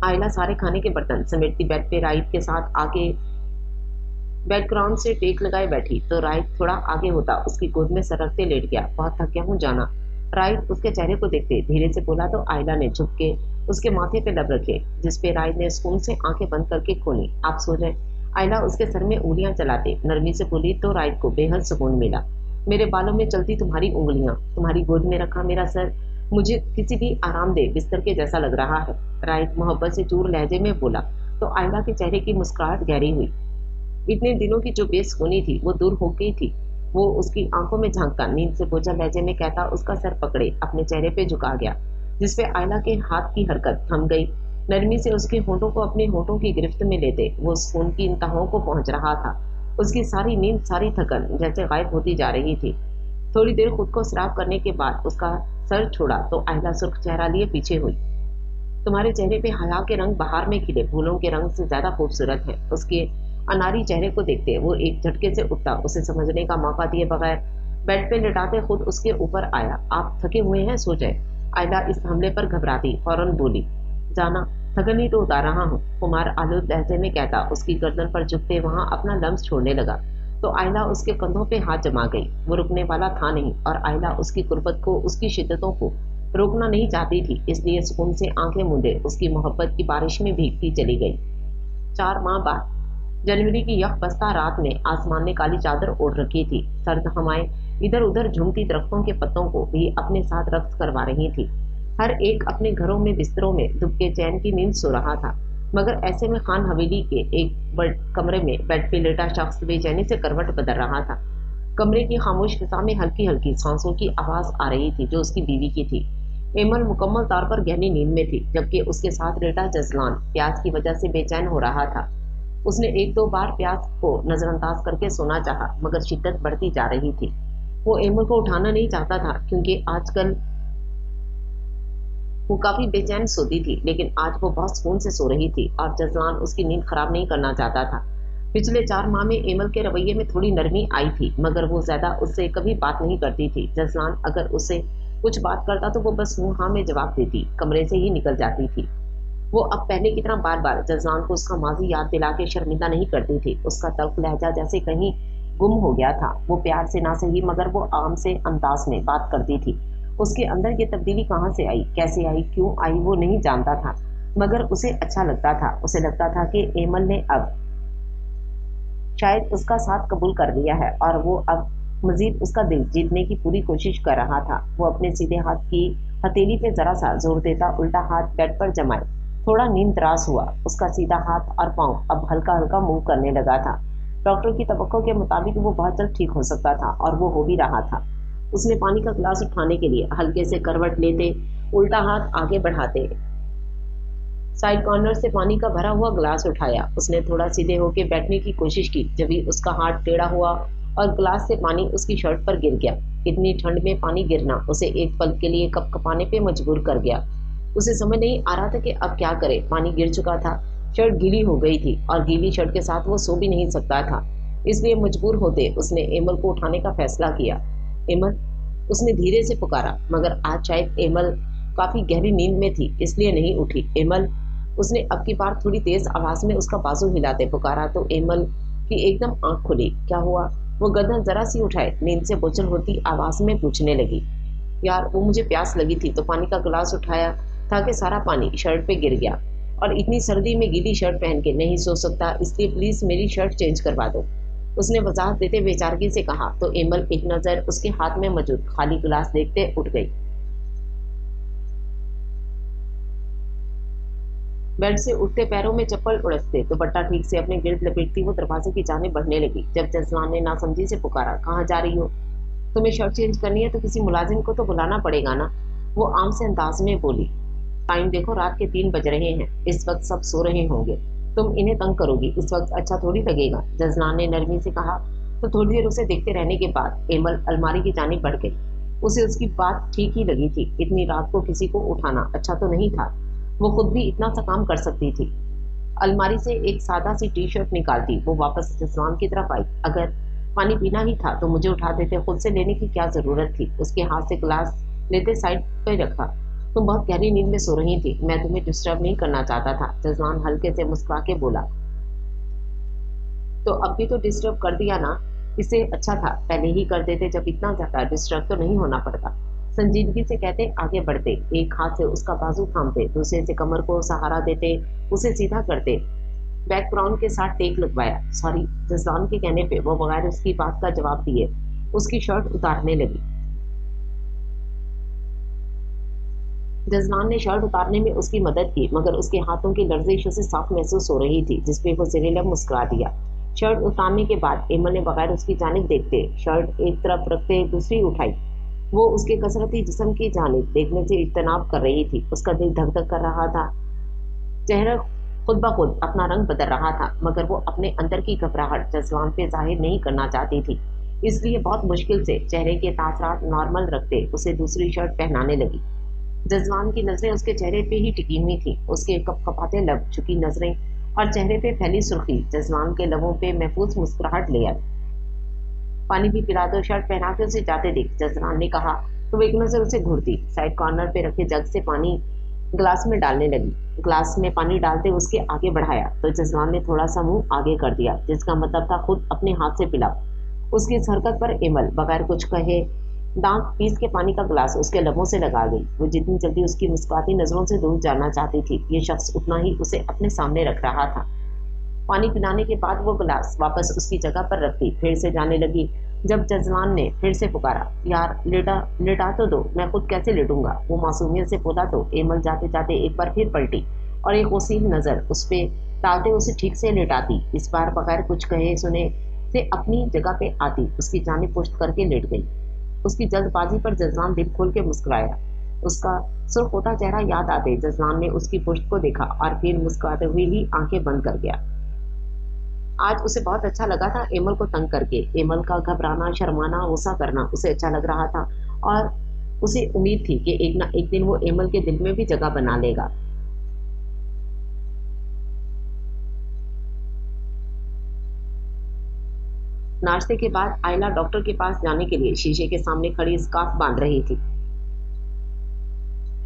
आयला सारे खाने के बर्तन समेटती बेड पे राइट के साथ आके बैकग्राउंड से टेक लगाए बैठी तो राइट थोड़ा आगे होता उसकी गोद में सरकते लेट गया। बहुत थक गया हूँ जाना। राइट उसके चेहरे को देखते धीरे से बोला तो आयला ने झुक के उसके माथे पे लब रखे, जिसपे राइट ने सुकून से आंखें बंद करके खोली। आप सो जाए। आयला उसके सर में उंगलियां चलाते नरमी से बोली तो राइट को बेहद सुकून मिला। मेरे बालों में चलती तुम्हारी उंगलियां, तुम्हारी गोद में रखा मेरा सर, मुझे किसी भी आरामदेह बिस्तर के जैसा लग रहा है। राइट मोहब्बत से चूर लहजे में बोला तो आयला के चेहरे की मुस्कुराहट गहरी हुई। इतने दिनों की जो बेसुनी थी वो दूर हो गई थी। वो उसकी आंखों में झांकता नींद से बोझा लहजे में कहता उसका सर पकड़े अपने चेहरे पे झुका गया, जिसपे आयला के हाथ की हरकत थम गई। नरमी से उसके होठों को अपने होठों की गिरफ्त में लेते वो सुकून की इंतहाओं को पहुंच रहा था। उसकी सारी नींद सारी थकन जैसे गायब होती जा रही थी। थोड़ी देर खुद को सराब करने के बाद उसका सर छोड़ा तो आयला सुर्ख चेहरा लिए पीछे हुई। तुम्हारे चेहरे पे हया के रंग बहार में खिले फूलों के रंग से ज्यादा खूबसूरत है। उसके अनारी चेहरे को देखते वो एक झटके से उठता, उसे समझने का मौका दिए बगैर बेड पे लेटाते खुद उसके ऊपर आया। आप थके हुए हैं, सो जाए। आयला इस हमले पर घबराती फौरन बोली, जाना, थकन ही तो उतार रहा हूँ, कुमार आलूद लहजे में कहता उसकी गर्दन पर झुकते वहां अपना लम्स छोड़ने लगा तो आयला उसके कंधों पे हाथ जमा गई। वो रुकने वाला था नहीं और आयला उसकी कुर्बत को उसकी शिद्दतों को रोकना नहीं चाहती थी, इसलिए सुकून से आंखें मूंदे उसकी मोहब्बत की बारिश में भीगती चली गई। 4 माह बाद जनवरी की यह बस्ता रात में आसमान ने काली चादर ओढ़ रखी थी। सर्द हवाएं इधर उधर झूमती दरख्तों के पत्तों को भी अपने साथ रक्त करवा रही थी। हर एक अपने घरों में बिस्तरों में दुबके चैन की नींद सो रहा था, मगर ऐसे में खान हवेली के एक कमरे में बेड पे लेटा शख्स बेचैनी से करवट बदल रहा था। कमरे की खामोश फिजा में हल्की हल्की सांसों की आवाज आ रही थी जो उसकी बीवी की थी। एमल मुकम्मल तौर पर गहरी नींद में थी, जबकि उसके साथ लेटा जसलान प्यास की वजह से बेचैन हो रहा था। उसने 1-2 बार प्यास को नजरअंदाज करके सोना चाहा, मगर शिद्दत बढ़ती जा रही थी। वो एमल को उठाना नहीं चाहता था क्योंकि आजकल वो काफी बेचैन सोती थी, लेकिन आज वो बहुत सुकून से सो रही थी और जजलान उसकी नींद खराब नहीं करना चाहता था। पिछले 4 माह में एमल के रवैये में थोड़ी नरमी आई थी, मगर वो ज्यादा उससे कभी बात नहीं करती थी। जजलान अगर उससे कुछ बात करता तो वो बस मुंह हाँ में जवाब देती, कमरे से ही निकल जाती थी। वो अब पहले की तरह बार बार जजलान को उसका माजी याद दिला के शर्मिंदा नहीं करती थी। उसका तल्ख लहजा जैसे कहीं गुम हो गया था। वो प्यार से ना सही मगर वो आम से अंदाज में बात करती थी। उसके अंदर ये तब्दीली कहाँ से आई, कैसे आई, क्यों आई, वो नहीं जानता था, मगर उसे अच्छा लगता था। उसे लगता था कि एमल ने अब शायद उसका साथ कबूल कर लिया है और वो अब मजीद उसका दिल जीतने की पूरी कोशिश कर रहा था। वो अपने सीधे हाथ की हथेली पे जरा सा जोर देता, उल्टा हाथ बेड पर जमाए थोड़ा नींदराज हुआ। उसका सीधा हाथ और पांव अब हल्का हल्का मूव करने लगा था। डॉक्टर की तवक्को के मुताबिक वो बहुत जल्द ठीक हो सकता था और वो हो भी रहा था। उसने पानी का गिलास उठाने के लिए हल्के से करवट लेते, उल्टा हाथ आगे बढ़ाते साइड कॉर्नर से पानी का भरा हुआ गिलास उठाया। उसने थोड़ा सीधे होकर बैठने की कोशिश की, जब भी उसका हाथ टेढ़ा हुआ और गिलास से पानी उसकी शर्ट पर गिर गया। इतनी ठंड में पानी गिरना उसे एक पल के लिए कपकपाने पे मजबूर कर गया। उसे समझ नहीं आ रहा था कि अब क्या करे। पानी गिर चुका था, शर्ट गीली हो गई थी और गीली शर्ट के साथ वो सो भी नहीं सकता था। इसलिए मजबूर होते उसने एमल को उठाने का फैसला किया। एमल, उसने धीरे से पुकारा, मगर आज शायद एमल काफी गहरी नींद में थी, इसलिए नहीं उठी। एमल, उसने अब की बार थोड़ी तेज आवाज में उसका बाजू हिलाते पुकारा तो एमल की एकदम आंख खुली। क्या हुआ? वो गर्दन जरा सी उठाए नींद से बोझल होती आवाज में पूछने लगी। यार, वो मुझे प्यास लगी थी तो पानी का गिलास उठाया था कि सारा पानी शर्ट पे गिर गया और इतनी सर्दी में गीली शर्ट पहन के नहीं सो सकता, इसलिए प्लीज मेरी शर्ट चेंज करवा दो, उसने वजाहत देते बेचारगी से कहा। तो एमल एक नजर उसके हाथ में मौजूद खाली गिलास देखते उठ गई। बेड से उठते पैरों में चप्पल उड़सते दुपट्टा ठीक से अपने गिर्द लपेटती वो दरवाजे की जाने बढ़ने लगी। जब जसलान ने नासमझी से पुकारा, कहाँ जा रही हो? तुम्हें शर्ट चेंज करनी है तो किसी मुलाजिम को तो बुलाना पड़ेगा ना, वो आम से अंदाज में बोली। टाइम देखो, रात के 3 बज रहे हैं, इस वक्त सब सो रहे होंगे, तुम इन्हें तंग करोगी, इस वक्त अच्छा थोड़ी लगेगा, जसलान ने नरमी से कहा। तो थोड़ी देर उसे देखते रहने के बाद एमल अलमारी की जानिब बढ़ गई। उसे उसकी बात ठीक ही लगी थी। इतनी रात को किसी को उठाना अच्छा तो नहीं था। वो खुद भी इतना सा काम कर सकती थी। अलमारी से एक सादा सी टी शर्ट निकालती वो वापस जसवान की तरफ आई। अगर पानी पीना ही था तो मुझे उठा देते, खुद से लेने की क्या जरूरत थी? उसके हाथ से गिलास लेते साइड पर रखा। तुम बहुत गहरी नींद में सो रही थी, मैं तुम्हें डिस्टर्ब नहीं करना चाहता था, जसवान हल्के से मुस्कुरा के बोला। तो अब भी तो डिस्टर्ब कर दिया ना, इससे अच्छा था पहले ही कर देते, जब इतना ज्यादा डिस्टर्ब तो नहीं होना पड़ता। संजीदगी से कहते आगे बढ़ते, एक हाथ से उसका बाजू थामते, दूसरे से कमर को सहारा देते, उसे सीधा करते, बैकग्राउंड के साथ टेक लगवाया। सॉरी, जसदान के कहने पे वो बगैर उसकी बात का जवाब दिए उसकी शर्ट उतारने लगी। जजलान ने शर्ट उतारने में उसकी मदद की, मगर उसके हाथों की लर्जिश उसे साफ महसूस हो रही थी, जिसपे वो ज़ेरे-लब मुस्कुरा दिया। शर्ट उतारने के बाद एमन ने बगैर उसकी जानिब देखते शर्ट एक तरफ रखते दूसरी उठाई। वो उसके कसरती जिस्म की जानिब देखने से इज्तनाब कर रही थी। उसका दिल धक धक कर रहा था, चेहरा खुद ब खुद अपना रंग बदल रहा था, मगर वो अपने अंदर की घबराहट जजलान पे जाहिर नहीं करना चाहती थी, इसलिए बहुत मुश्किल से चेहरे के तासरात नॉर्मल रखते उसे दूसरी शर्ट पहनाने लगी। जजवान की नजरें उसके चेहरे पे ही टिकी हुई थी। उसके कपकपाते लब, झुकी नजरें और चेहरे पे फैली सुर्खी जजवान के लबों पे महफूज मुस्कुराहट ले आई। पानी भी पिला दो, शर्ट पहना के उसे जाते देख जजवान ने कहा तो एक नजर उसे घूरती साइड कॉर्नर पे रखे जग से पानी गिलास में डालने लगी। गिलास में पानी डालते उसके आगे बढ़ाया तो जजवान ने थोड़ा सा मुंह आगे कर दिया, जिसका मतलब था खुद अपने हाथ से पिलाओ। उसकी इस हरकत पर एमल बगैर कुछ कहे दांत पीस के पानी का गिलास उसके लबों से लगा गई। वो जितनी जल्दी उसकी मुस्कुराती नजरों से दूर जाना चाहती थी, ये शख्स उतना ही उसे अपने सामने रख रहा था। पानी पिलाने के बाद वो गिलास वापस उसकी जगह पर रखती फिर से जाने लगी। जब जजवान ने फिर से पुकारा, यार लेटा तो दो, मैं खुद कैसे लेटूंगा, वो मासूमियत से बोला तो एमल जाते जाते एक बार फिर पलटी और एक वसील नजर उस पे डालते उसे ठीक से लेटाती। इस बार बगैर कुछ कहे सुने से अपनी जगह पे आती उसकी जानिब पुश्त करके लेट गई। उसकी जल्दबाजी पर जजलान दिल खोल के मुस्कुराया। उसका सुर्ख होता चेहरा याद आते जजलान ने उसकी पुश्त को देखा और फिर मुस्कुराते हुए ही आंखें बंद कर गया। आज उसे बहुत अच्छा लगा था एमल को तंग करके। एमल का घबराना, शर्माना, गुस्सा करना उसे अच्छा लग रहा था और उसे उम्मीद थी कि एक ना एक दिन वो एमल के दिल में भी जगह बना लेगा। नाश्ते के बाद आयला डॉक्टर के पास जाने के लिए शीशे के सामने खड़ी स्कार्फ बांध रही थी।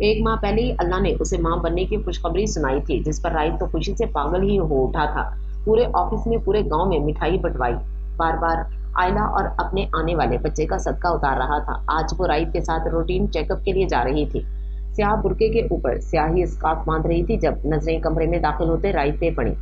एक माह पहले ही अल्लाह ने उसे मां बनने की खुशखबरी सुनाई थी, जिस पर राइट तो खुशी से पागल ही हो उठा था। पूरे ऑफिस में, पूरे गांव में मिठाई बंटवाई। बार बार आयला और अपने आने वाले बच्चे का सदका उतार रहा था। आज वो राइट के साथ रूटीन चेकअप के लिए जा रही थी। स्याह बुर्के के ऊपर स्याही स्कार्फ बांध रही थी जब नजरें कमरे में दाखिल होते राइट पे पड़ी।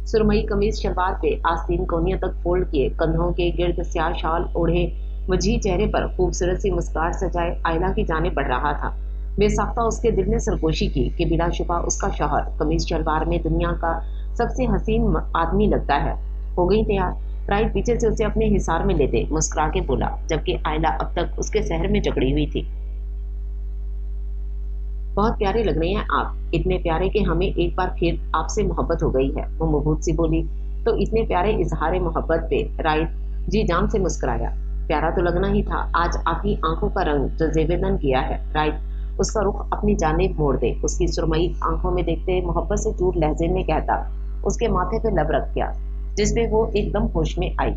सुरमई कमीज शलवार पे आस्तीन कोहनियों तक फोल्ड किए, कंधों के गिर्द स्याह शाल ओढ़े, वजीह चेहरे पर खूबसूरत सी मुस्कुराहट सजाए आयला की जाने बढ़ रहा था। बेसाख्ता उसके दिल ने सरगोशी की कि बिलाशुबा उसका शौहर कमीज शलवार में दुनिया का सबसे हसीन आदमी लगता है। हो गई तैयार? राइट पीछे से उसे अपने हिसार में लेते मुस्कुरा के बोला, जबकि आयला अब तक उसके शहर में जकड़ी हुई थी। बहुत प्यारे लग रहे हैं आप, इतने प्यारे कि हमें एक बार फिर आपसे मोहब्बत हो गई है, वो मुबूत सी बोली। तो इतने प्यारे इजहार मोहब्बत पे राइट जी जान से मुस्कुराया। प्यारा तो लगना ही था, आज आपकी आंखों का रंग जो जेबेदन किया है। राइट उसका रुख अपनी जानिब मोड़ दे, उसकी सुरमई आंखों में देखते मोहब्बत से चूर लहजे में कहता, उसके माथे पे लब रख गया, जिसपे वो एकदम होश में आई।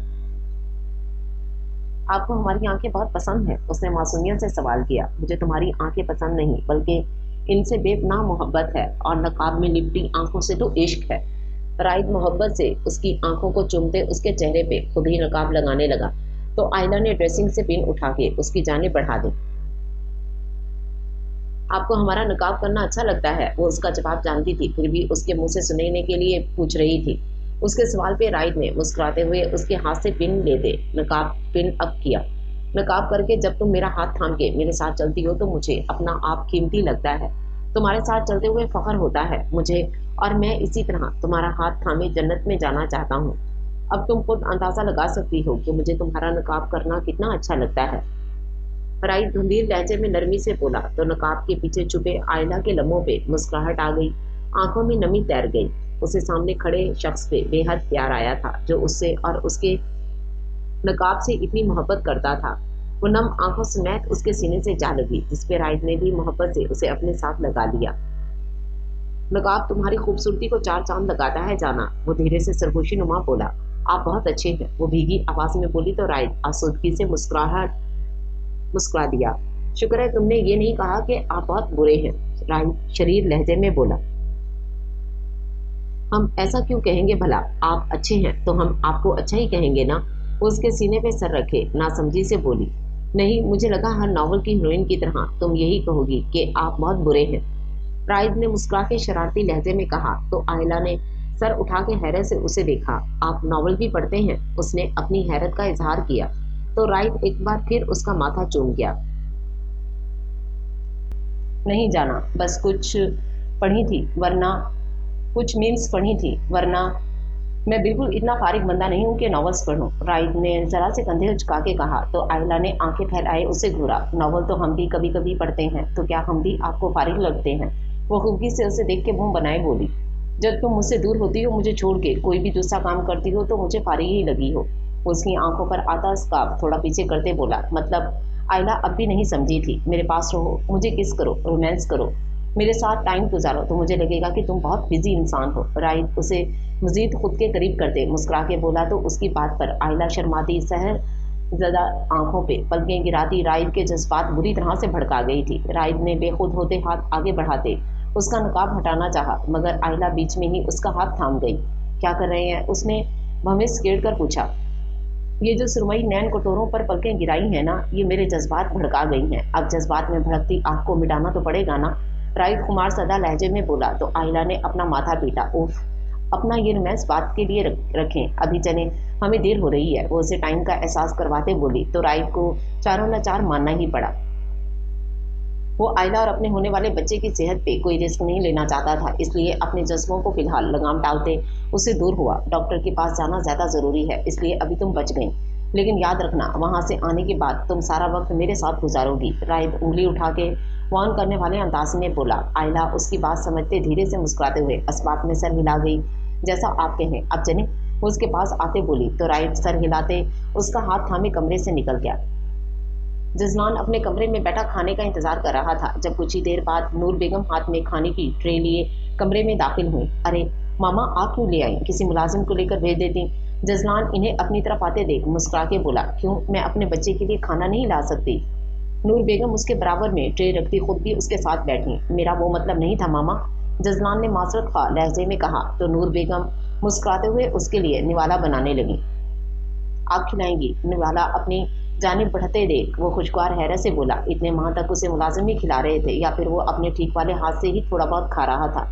आपको हमारी आंखें बहुत पसंद है, उसने मासूमियत से सवाल किया। मुझे तुम्हारी आंखें पसंद नहीं, बल्कि इनसे बेपनाह मोहब्बत है, और नकाब में लिपटी आंखों से तो इश्क है। राइड मोहब्बत से उसकी आंखों को चूमते उसके चेहरे पे खुद ही नकाब लगाने लगा, तो आयला ने ड्रेसिंग से पिन उठा के उसकी जाने बढ़ा दी। आपको हमारा नकाब करना अच्छा लगता है, वो उसका जवाब जानती थी, फिर भी उसके मुंह से सुनने के लिए पूछ रही थी। उसके सवाल पे राइड ने मुस्कुराते हुए उसके हाथ से पिन लेते नकाब पिन अप किया। नकाब करके जब तुम मेरा हाथ थाम के मेरे साथ चलती हो तो मुझे अपना आप कीमती लगता है। तुम्हारे साथ चलते हुए फख्र होता है मुझे, और मैं इसी तरह तुम्हारा हाथ थामे जन्नत में जाना चाहता हूँ। अब तुम खुद अंदाजा लगा सकती हो कि मुझे तुम्हारा नकाब करना कितना अच्छा लगता है। राइट गंभीर लहजे में नरमी से बोला, तो नकाब के पीछे छुपे आयला के लम्हों पे मुस्कुराहट आ गई, आंखों में नमी तैर गई। उसे सामने खड़े शख्स पे बेहद प्यार आया था, जो उससे और उसके नकाब से इतनी मोहब्बत करता था। वो नम आंखों समेत उसके सीने से जा लगी, जिसपे राइट ने भी मोहब्बत से उसे अपने साथ लगा लिया। नकाब तुम्हारी खूबसूरती को चार चांद लगाता है जाना, वो धीरे से सरगोशी नुमा बोला। आप बहुत अच्छे हैं, वो भीगी आवाज में बोली, तो राइट आसूदगी से मुस्कुरा दिया। शुक्र है तुमने ये नहीं कहा कि आप बहुत बुरे हैं, राइट शरीर लहजे में बोला। हम ऐसा क्यों कहेंगे भला, आप अच्छे हैं तो हम आपको अच्छा ही कहेंगे ना। वो उसके सीने पे सर रखे नासमझी से बोली, नहीं मुझे लगा हर नॉवल की हीरोइन की तरह तुम यही कहोगी कि आप बहुत बुरे हैं। राइड ने मुस्कुरा के शरारती लहजे में कहा, तो आयला ने सर उठा के हैरत से उसे देखा। आप नॉवल भी पढ़ते हैं? उसने अपनी हैरत का इजहार किया, तो राइट एक बार फिर उसका माथा चूम गया। नहीं जाना, बस कुछ पढ़ी थी, वरना कुछ मीम्स पढ़ी थी, वरना मैं बिल्कुल इतना फारिग बंदा नहीं हूँ कि नॉवेल्स पढ़ूं। राइड ने जरा से कंधे उचका के कहा, तो आयला ने आंखें फैलाए उसे घूरा। नॉवल तो हम भी कभी कभी पढ़ते हैं, तो क्या हम भी आपको फारिग लगते हैं? वो खूबी से उसे देख के मुंह बनाए बोली, जब तुम मुझसे दूर होती हो, मुझे छोड़ के कोई भी दूसरा काम करती हो, तो मुझे फारिग ही लगी हो। उसकी आंखों पर आता स्कार्फ थोड़ा पीछे करते बोला, मतलब आयला अब भी नहीं समझी थी। मेरे पास रहो, मुझे किस करो, रोमांस करो, मेरे साथ टाइम गुजारो, तो मुझे लगेगा कि तुम बहुत बिजी इंसान हो। राइट उसे मजीद खुद के करीब करते मुस्कुरा के बोला, तो उसकी बात पर आयला शर्माती सहर ज़्यादा आंखों पे पलकें गिराती राइड के जज्बात बुरी तरह से भड़का गई थी। राइड ने बेखुद होते हाथ आगे बढ़ाते उसका नकाब हटाना चाहा, मगर आयला बीच में ही उसका हाथ थाम गई। क्या कर रहे हैं? उसने भवेश छेड़ कर पूछा। ये जो सुरमई नैन कटोरों पर पलकें गिराई हैं ना, ये मेरे जज्बात भड़का गई हैं। अब जज्बात में भड़कती आग को मिटाना तो पड़ेगा ना। राइड कुमार सदा लहजे में बोला, तो आयला ने अपना माथा पीटा। उफ, अपना ये रोमांस बात के लिए रखें, अभी चले, हमें देर हो रही है। वो उसे टाइम का एहसास करवाते बोली, तो राइड को चारों लाचार मानना ही पड़ा। वो आयला और अपने होने वाले बच्चे की सेहत पे कोई रिस्क नहीं लेना चाहता था, इसलिए अपने जज्बों को फिलहाल लगाम डालते उससे दूर हुआ। डॉक्टर के पास जाना ज्यादा जरूरी है, इसलिए अभी तुम बच गई, लेकिन याद रखना वहां से आने के बाद तुम सारा वक्त मेरे साथ गुजारोगी। राइड उंगली उठा के वार्न करने वाले अंदाज में बोला। आयला उसकी बात समझते धीरे से मुस्कुराते हुए अस्बात में सर हिला गई। जैसा आप कहें, अब चले, वो उसके पास आते बोली, तो राइड सर हिलाते उसका हाथ थामे कमरे से निकल गया। जजलान अपने कमरे में बैठा खाने का इंतजार कर रहा था जब कुछ ही देर बाद नूर बेगम हाथ में खाने की ट्रे लिए कमरे में दाखिल हुई। अरे मामा, आप क्यों ले आई? किसी मुलाजिम को लेकर भेज देती। जजलान इन्हें अपनी तरफ आते देख मुस्कुरा के बोला, क्यों, मैं अपने बच्चे के लिए खाना नहीं ला सकती? नूर बेगम उसके बराबर में ट्रे रखती खुद भी उसके साथ बैठी। मेरा वो मतलब नहीं था मामा, जजलान ने मासरत खा लहजे में कहा तो नूर बेगम मुस्कुराते हुए उसके लिए निवाला बनाने लगी। आप खिलाएंगी? निवाला अपनी जानिब बढ़ते देख वो खुशगवार हैरत से बोला। इतने माह तक उसे मुलाजिम ही खिला रहे थे या फिर वो अपने ठीक वाले हाथ से ही थोड़ा बहुत खा रहा था,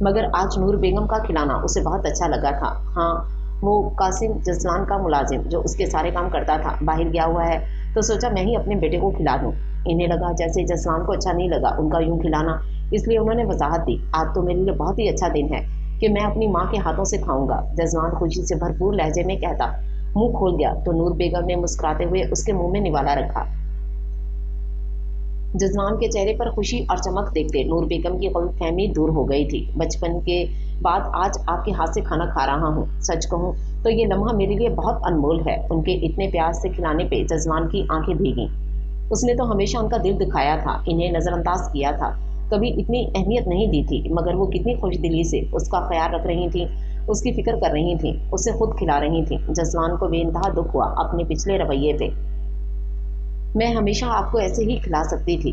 मगर आज नूर बेगम का खिलाना उसे बहुत अच्छा लगा था। हाँ, वो कासिम जसलान का मुलाजिम जो उसके सारे काम करता था बाहर गया हुआ है, तो सोचा मैं ही अपने बेटे को खिला दूं। इन्हें लगा जैसे जसलान को अच्छा नहीं लगा उनका यूं खिलाना, इसलिए उन्होंने वजाहत दी, आज तो मेरे लिए बहुत ही अच्छा दिन है कि मैं अपनी माँ के हाथों से खाऊंगा। जसलान खुशी से भरपूर लहजे में कहता मुंह खोल गया तो नूर बेगम ने मुस्कुराते हुए उसके मुंह में निवाला रखा। जजलान के चेहरे पर खुशी और चमक देखते नूर बेगम की गलतफहमी दूर हो गई थी। बचपन के बाद आज आपके हाथ से खाना खा रहा हूँ, सच कहूँ तो ये लम्हा मेरे लिए बहुत अनमोल है। उनके इतने प्यार से खिलाने पे जजलान की आंखें भीगी। उसने तो हमेशा उनका दिल दिखाया था, इन्हें नजरअंदाज किया था, कभी इतनी अहमियत नहीं दी थी, मगर वो कितनी खुशदिली से उसका ख्याल रख रही थी, उसकी फिक्र कर रही थी, उसे खुद खिला रही थी। जजलान को बेइंतहा दुख हुआ अपने पिछले रवैये पे। मैं हमेशा आपको ऐसे ही खिला सकती थी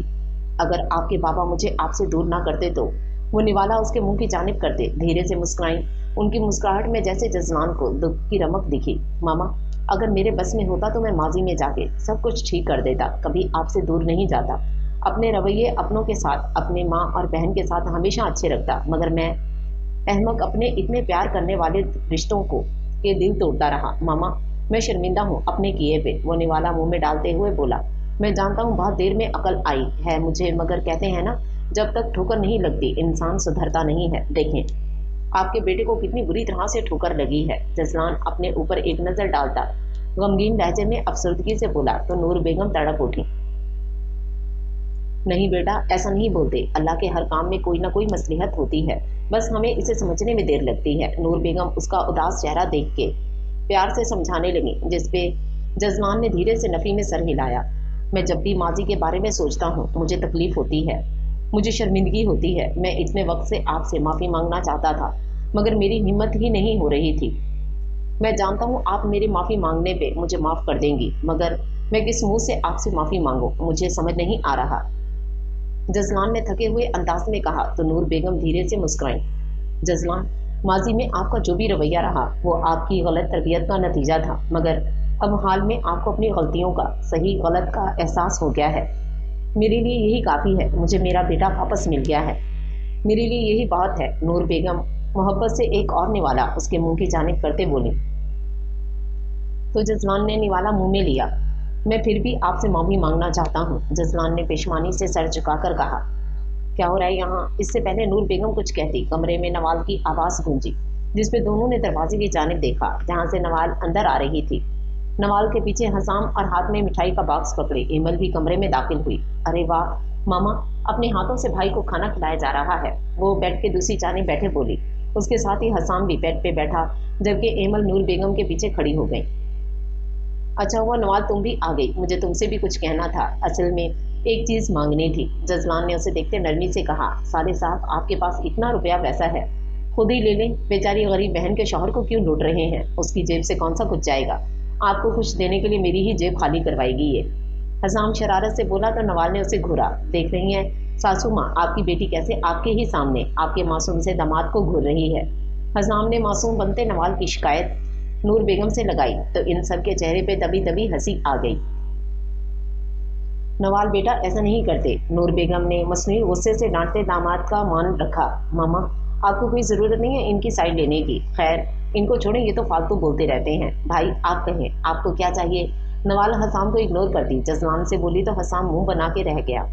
अगर आपके बाबा मुझे आपसे दूर ना करते तो। वो निवाला उसके मुंह की जानिब करते धीरे से मुस्कुराई। उनकी मुस्कुराहट में जैसे जजलान को दुख की रमक दिखी। मामा, अगर मेरे बस में होता तो मैं माजी में जाके सब कुछ ठीक कर देता, कभी आपसे दूर नहीं जाता, अपने रवैये अपनों के साथ, अपने माँ और बहन के साथ हमेशा अच्छे रखता, मगर मैं अहमक अपने इतने प्यार करने वाले रिश्तों को के दिल तोड़ता रहा। मामा, मैं शर्मिंदा हूँ अपने किए पे, वो निवाला मुंह में डालते हुए बोला। मैं जानता हूँ बहुत देर में अकल आई है मुझे, मगर कहते हैं ना, जब तक ठोकर नहीं लगती इंसान सुधरता नहीं है। देखें आपके बेटे को कितनी बुरी तरह से ठोकर लगी है। जजलान अपने ऊपर एक नजर डालता गमगीन लहजे में अफसरदगी से बोला तो नूर बेगम तड़प उठी। नहीं बेटा, ऐसा नहीं बोलते, अल्लाह के हर काम में कोई ना कोई मसलहत होती है, बस हमें इसे समझने में देर लगती है। नूर बेगम उसका उदास चेहरा देख के प्यार से समझाने लगी, जिसपे जजलान ने धीरे से नफी में सर हिलाया। मैं जब भी माजी के बारे में सोचता हूँ मुझे तकलीफ होती है, मुझे शर्मिंदगी होती है। मैं इतने वक्त से आपसे माफ़ी मांगना चाहता था, मगर मेरी हिम्मत ही नहीं हो रही थी। मैं जानता हूँ आप मेरी माफ़ी मांगने पे मुझे माफ़ कर देंगी, मगर मैं किस मुंह से आपसे माफ़ी मांगूं, मुझे समझ नहीं आ रहा। जजलान ने थके हुए अंदाज में कहा तो नूर बेगम धीरे से मुस्कुराई। जजलान, माजी में आपका जो भी रवैया रहा वो आपकी गलत तरबियत का नतीजा था, मगर अब हाल में आपको अपनी गलतियों का, सही गलत का एहसास हो गया है। मेरे लिए यही काफ़ी है, मुझे मेरा बेटा वापस मिल गया है, मेरे लिए यही बहुत है। नूर बेगम मोहब्बत से एक और निवाला उसके मुंह की जानिब करते बोली। तो जजलान ने निवाला मुंह में लिया। मैं फिर भी आपसे माफ़ी मांगना चाहता हूँ, जजलान ने पेशमानी से सर झुकाकर कहा। क्या हो रहा है यहाँ? इससे पहले नूर बेगम कुछ कहती, कमरे में नवाल की आवाज़ गूंजी, जिसपे दोनों ने दरवाजे की जानिब देखा जहाँ से नवाल अंदर आ रही थी। नवाल के पीछे हसाम और हाथ में मिठाई का बॉक्स पकड़े एमल भी कमरे में दाखिल हुई। अरे वाह मामा, अपने हाथों से भाई को खाना खिलाया जा रहा है, वो बेड के दूसरी जानिब बैठे बोली। उसके साथ ही हसाम भी बेड पे बैठा, जबकि एमल नूर बेगम के पीछे खड़ी हो गई। अच्छा हुआ नवाल तुम भी आ गई, मुझे तुमसे भी कुछ कहना था, असल में एक चीज़ मांगनी थी। जजलान ने उसे देखते नरमी से कहा। साले साहब, आपके पास इतना रुपया पैसा है, खुद ही ले लें, बेचारी गरीब बहन के शौहर को क्यों लूट रहे हैं? उसकी जेब से कौन सा कुछ जाएगा, आपको कुछ देने के लिए मेरी ही जेब खाली करवाएगी ये। हसाम शरारत से बोला तो नवाल ने उसे घूरा। देख रही हैं सासू माँ, आपकी बेटी कैसे आपके ही सामने आपके मासूम से दामाद को घूर रही है। हसाम ने मासूम बनते नवाल की शिकायत नूर बेगम से लगाई तो इन सब के चेहरे पे दबी दबी हंसी आ गई। नवाल बेटा ऐसा नहीं करते, नूर बेगम ने मसनूई गुस्से से डांटते दामाद का मान रखा। मामा, आपको कोई ज़रूरत नहीं है इनकी साइड लेने की, खैर इनको छोड़ें, ये तो फालतू बोलते रहते हैं। भाई आप कहें, आपको क्या चाहिए? नवाल हसाम को इग्नोर करती जजलान से बोली तो हसाम मुंह बना के रह गया।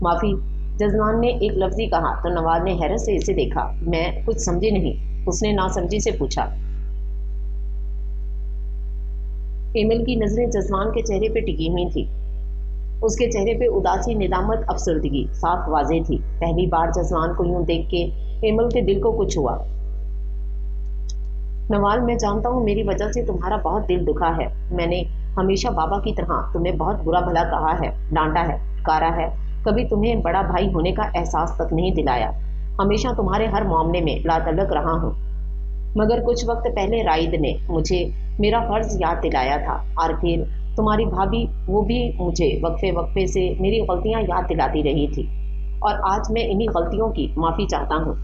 माफ़ी, जजलान ने एक लफ्ज़ ही कहा तो नवाल ने हैरत से इसे देखा। मैं कुछ समझी नहीं, उसने नासमझी से पूछा। एमिल की नज़रें जजलान के चेहरे पे टिकी हुई थी, उसके चेहरे पे उदासी, निदामत, अफसरदगी साफ वाज़ेह थी। पहली बार जजलान को यूं देख के एमिल के दिल को कुछ हुआ। नवाल, मैं जानता हूँ मेरी वजह से तुम्हारा बहुत दिल दुखा है, मैंने हमेशा बाबा की तरह तुम्हें बहुत बुरा भला कहा है, डांटा है, पुकारा है, कभी तुम्हें बड़ा भाई होने का एहसास तक नहीं दिलाया। हमेशा तुम्हारे हर मामले में लातलक रहा हूँ, मगर कुछ वक्त पहले राइद ने मुझे मेरा फर्ज याद दिलाया था, और फिर तुम्हारी भाभी, वो भी मुझे वक्फे वक्फे से मेरी गलतियां याद दिलाती रही थी, और आज मैं इन्हीं गलतियों की माफ़ी चाहता हूँ।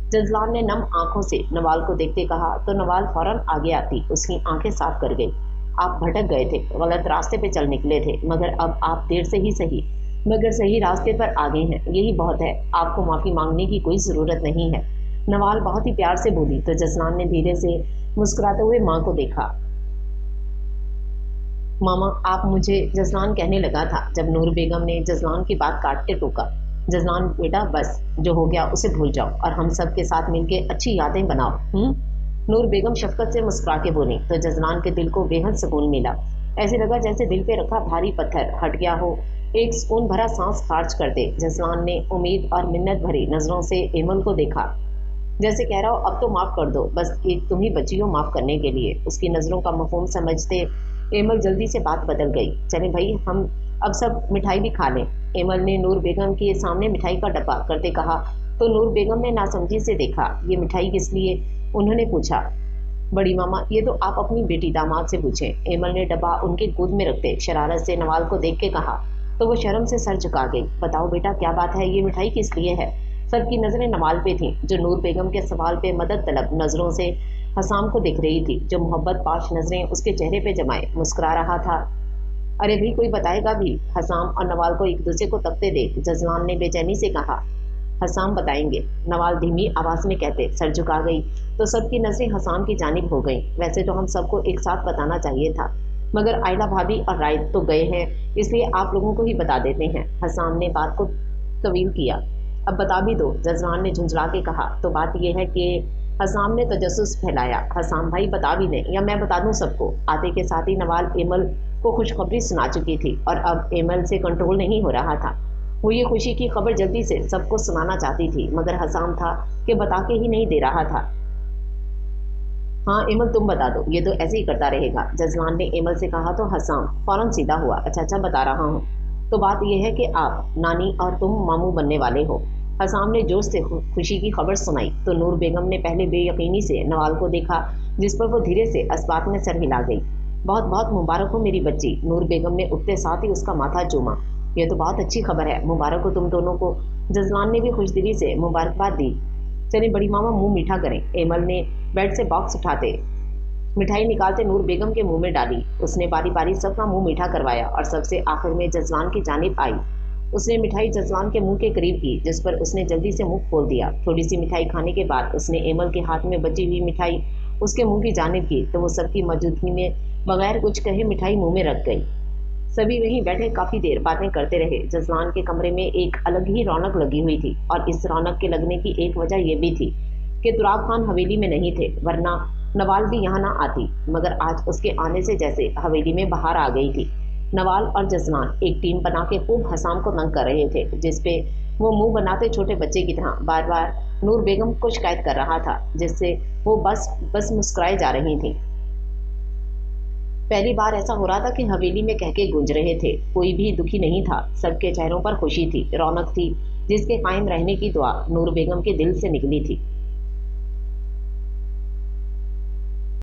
जजलान ने नम आंखों से नवाल को देखते कहा तो नवाल फौरन आगे आती उसकी आंखें साफ कर गई। आप भटक गए थे, गलत रास्ते पे चल निकले थे, मगर अब आप देर से ही सही मगर सही रास्ते पर आ गए हैं, यही बहुत है। आपको माफ़ी मांगने की कोई ज़रूरत नहीं है। नवाल बहुत ही प्यार से बोली तो जजलान ने धीरे से मुस्कुराते हुए माँ को देखा। मामा, आप मुझे जजलान कहने लगा था जब नूर बेगम ने जजलान की बात काटते टोका। जजलान, बेटा बस, जो हो गया उसे भूल जाओ और हम सब के साथ मिलके अच्छी यादें बनाओ। नूर बेगम शफकत से मुस्कुरा के बोली तो जजलान के दिल को बेहद सुकून मिला। ऐसे लगा जैसे दिल पे रखा भारी पत्थर हट गया हो। एक सुकून भरा सांस खारिज कर दे जजलान ने उम्मीद और मिन्नत भरी नजरों से एमल को देखा, जैसे कह रहा हो अब तो माफ कर दो, बस एक तुम ही बची हो माफ करने के लिए। उसकी नजरों का मफहूम समझते एमल जल्दी से बात बदल गई। चले भाई, हम अब सब मिठाई भी खा लें। एमल ने नूर बेगम के सामने मिठाई का डब्बा करते कहा तो नूर बेगम ने नासमझी से देखा। ये मिठाई किस लिए? उन्होंने पूछा। बड़ी मामा, ये तो आप अपनी बेटी दामाद से पूछें। एमल ने डब्बा उनके गोद में रखते शरारत से नवाल को देख के कहा तो वो शर्म से सर झुका गई। बताओ बेटा, क्या बात है? ये मिठाई किस लिए है? सबकी नजरें नवाल पे थीं, जो नूर बेगम के सवाल पे मदद तलब नजरों से हसाम को देख रही थी, जो मोहब्बत पाश नजरें उसके चेहरे पे जमाए मुस्कुरा रहा था। अरे भाई, कोई बताएगा भी? हसाम और नवाल को एक दूसरे को तकते देख जजलान ने बेचैनी से कहा। हसाम बताएंगे, नवाल धीमी आवाज में कहते सर झुका गई तो सबकी नजरें हसाम की जानिब हो गईं। वैसे तो हम सबको एक साथ बताना चाहिए था, मगर आयला भाभी और राइद तो गए हैं, इसलिए आप लोगों को ही बता देते हैं। हसाम ने बात को तवील किया। अब बता भी दो, जजलान ने झुंझला के कहा। तो बात यह है कि हसाम ने तजस्सुस फैलाया। हसाम भाई बता भी दें या मैं बता दूं सबको? आते के साथ ही नवाल एमल को खुशखबरी सुना चुकी थी और अब एमल से कंट्रोल नहीं हो रहा था। वो ये खुशी की खबर जल्दी से सबको सुनाना चाहती थी, मगर हसाम था कि बता के ही नहीं दे रहा था। हाँ एमल, तुम बता दो, ये तो ऐसे ही करता रहेगा। जजलान ने एमल से कहा तो हसाम फौरन सीधा हुआ। अच्छा बता रहा हूँ। तो बात यह है कि आप, नानी और तुम मामू बनने वाले हो। हसाम ने जोश से खुशी की खबर सुनाई तो नूर बेगम ने पहले बेयकीनी से नवाल को देखा, जिस पर वो धीरे से अस्बात में सर हिला गई। बहुत बहुत मुबारक हो मेरी बच्ची। नूर बेगम ने उठते साथ ही उसका माथा चूमा। यह तो बहुत अच्छी खबर है, मुबारक हो तुम दोनों को। जजलान ने भी खुशदिली से मुबारकबाद दी। चले बड़ी मामा, मुंह मीठा करें। एमल ने बेड से बॉक्स उठाते मिठाई निकालते नूर बेगम के मुंह में डाली। उसने बारी बारी सबका मुंह मीठा करवाया और सबसे आखिर में जजलान की जानिब आई। उसने मिठाई जजलान के मुंह के करीब की, जिस पर उसने जल्दी से मुंह खोल दिया। थोड़ी सी मिठाई खाने के बाद उसने एमल के हाथ में बची हुई मिठाई उसके मुंह की जानिब की तो वो सबकी मौजूदगी में बगैर कुछ कहे मिठाई मुंह में रख गई। सभी वहीं बैठे काफी देर बातें करते रहे। जजलान के कमरे में एक अलग ही रौनक लगी हुई थी, और इस रौनक के लगने की एक वजह यह भी थी कि तुराब खान हवेली में नहीं थे, वरना नवाल भी यहाँ ना आती। मगर आज उसके आने से जैसे हवेली में बाहर आ गई थी। नवाल और जजलान एक टीम बना के खूब हसाम को तंग कर रहे थे, जिसपे वो मुंह बनाते छोटे बच्चे की तरह बार बार नूर बेगम को शिकायत कर रहा था, जिससे वो बस मुस्कुराए जा रही थी। पहली बार ऐसा हो रहा था कि हवेली में कहके गूंज रहे थे। कोई भी दुखी नहीं था, सबके चेहरों पर खुशी थी, रौनक थी, जिसके कायम रहने की दुआ नूर बेगम के दिल से निकली थी।